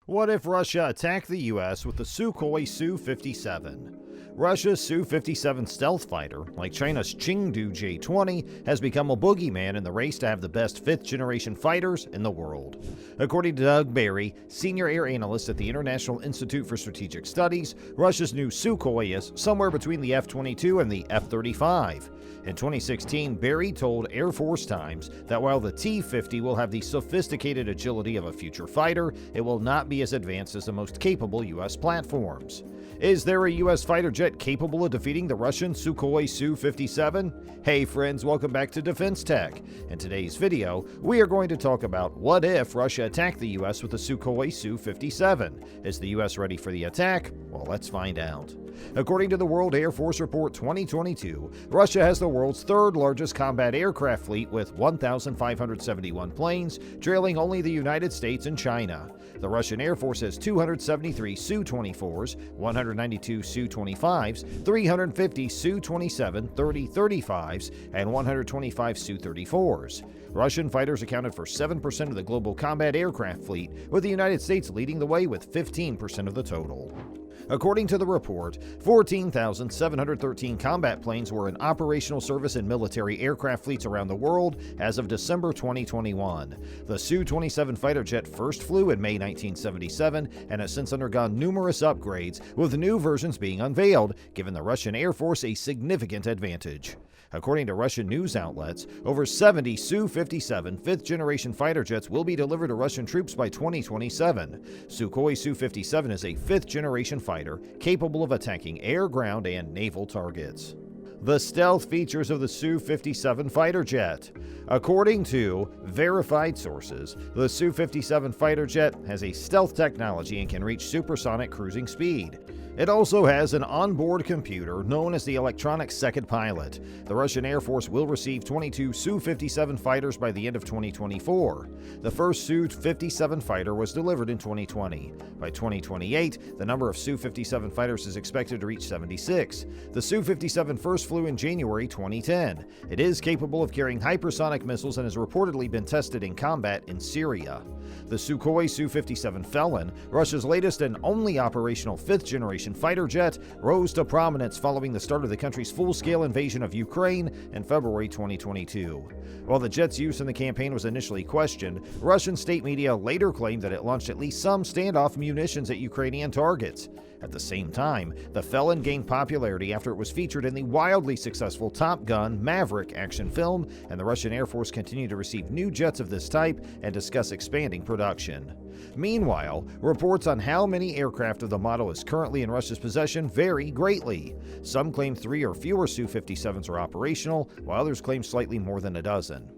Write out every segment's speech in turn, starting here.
What if Russia attacked the U.S. with the Sukoi Su-57? Russia's Su-57 stealth fighter, like China's Chengdu J-20, has become a boogeyman in the race to have the best fifth-generation fighters in the world. According to Doug Barrie, senior air analyst at the International Institute for Strategic Studies, Russia's new Sukhoi is somewhere between the F-22 and the F-35. In 2016, Barrie told Air Force Times that while the T-50 will have the sophisticated agility of a future fighter, it will not be as advanced as the most capable U.S. platforms. Is there a U.S. fighter jet capable of defeating the Russian Sukoi Su-57? Hey friends, welcome back to Defense Tech. In today's video, we are going to talk about what if Russia attacked the U.S. with the Sukoi Su-57. Is the U.S. ready for the attack? Well, let's find out. According to the World Air Force Report 2022, Russia has the world's third largest combat aircraft fleet with 1,571 planes, trailing only the United States and China. The Russian Air Force has 273 Su-24s, 192 Su-25s, 350 Su-27, 30 35s, and 125 Su-34s. Russian fighters accounted for 7% of the global combat aircraft fleet, with the United States leading the way with 15% of the total. According to the report, 14,713 combat planes were in operational service in military aircraft fleets around the world as of December 2021. The Su-27 fighter jet first flew in May 1977 and has since undergone numerous upgrades, with new versions being unveiled, giving the Russian Air Force a significant advantage. According to Russian news outlets, over 70 Su-57 fifth-generation fighter jets will be delivered to Russian troops by 2027. Sukoi Su-57 is a fifth-generation fighter capable of attacking air, ground, and naval targets. The stealth features of the Su-57 fighter jet. According to verified sources, the Su-57 fighter jet has a stealth technology and can reach supersonic cruising speed. It also has an onboard computer known as the electronic second pilot. The Russian Air Force will receive 22 Su-57 fighters by the end of 2024. The first Su-57 fighter was delivered in 2020. By 2028, the number of Su-57 fighters is expected to reach 76. The Su-57 first flew in January 2010. It is capable of carrying hypersonic missiles and has reportedly been tested in combat in Syria. The Sukhoi Su-57 Felon, Russia's latest and only operational fifth-generation fighter jet, rose to prominence following the start of the country's full-scale invasion of Ukraine in February 2022. While the jet's use in the campaign was initially questioned, Russian state media later claimed that it launched at least some standoff munitions at Ukrainian targets. At the same time, the Felon gained popularity after it was featured in the wildly successful Top Gun Maverick action film, and the Russian Air Force continued to receive new jets of this type and discuss expanding production. Meanwhile, reports on how many aircraft of the model is currently in Russia's possession vary greatly. Some claim 3 or fewer Su-57s are operational, while others claim slightly more than a dozen.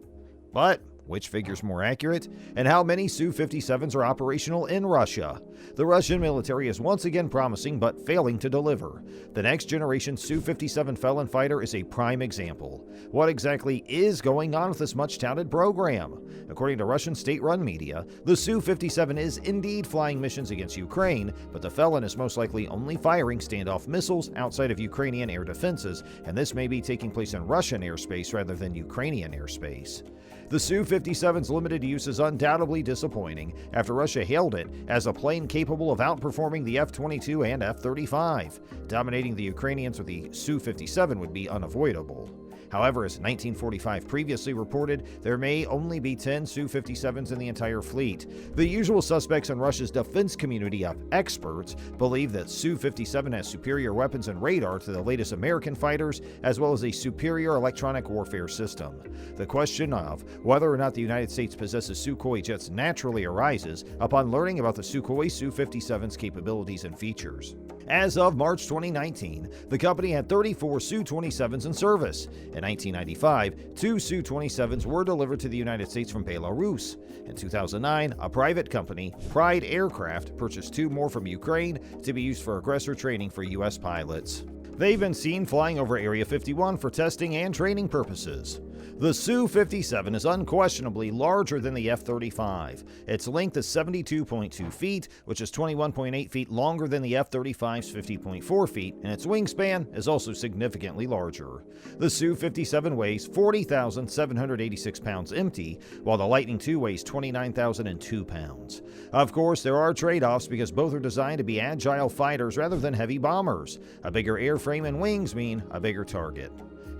But which figure's more accurate? And how many Su-57s are operational in Russia? The Russian military is once again promising but failing to deliver. The next generation Su-57 Felon fighter is a prime example. What exactly is going on with this much-touted program? According to Russian state-run media, the Su-57 is indeed flying missions against Ukraine, but the Felon is most likely only firing standoff missiles outside of Ukrainian air defenses, and this may be taking place in Russian airspace rather than Ukrainian airspace. The Su-57's limited use is undoubtedly disappointing after Russia hailed it as a plane capable of outperforming the F-22 and F-35. Dominating the Ukrainians with the Su-57 would be unavoidable. However, as 1945 previously reported, there may only be 10 Su-57s in the entire fleet. The usual suspects in Russia's defense community of experts believe that Su-57 has superior weapons and radar to the latest American fighters, as well as a superior electronic warfare system. The question of whether or not the United States possesses Sukhoi jets naturally arises upon learning about the Sukoi Su-57's capabilities and features. As of March 2019, the company had 34 Su-27s in service. In 1995, 2 Su-27s were delivered to the United States from Belarus. In 2009, a private company, Pride Aircraft, purchased 2 more from Ukraine to be used for aggressor training for U.S. pilots. They've been seen flying over Area 51 for testing and training purposes. The Su-57 is unquestionably larger than the F-35. Its length is 72.2 feet, which is 21.8 feet longer than the F-35's 50.4 feet, and its wingspan is also significantly larger. The Su-57 weighs 40,786 pounds empty, while the Lightning II weighs 29,002 pounds. Of course, there are trade-offs because both are designed to be agile fighters rather than heavy bombers. A bigger airframe and wings mean a bigger target.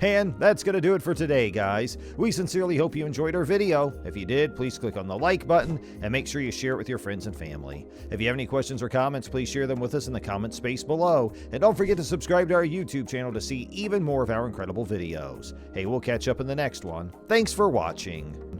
And that's going to do it for today, guys. We sincerely hope you enjoyed our video. If you did, please click on the like button and make sure you share it with your friends and family. If you have any questions or comments, please share them with us in the comment space below. And don't forget to subscribe to our YouTube channel to see even more of our incredible videos. Hey, we'll catch up in the next one. Thanks for watching.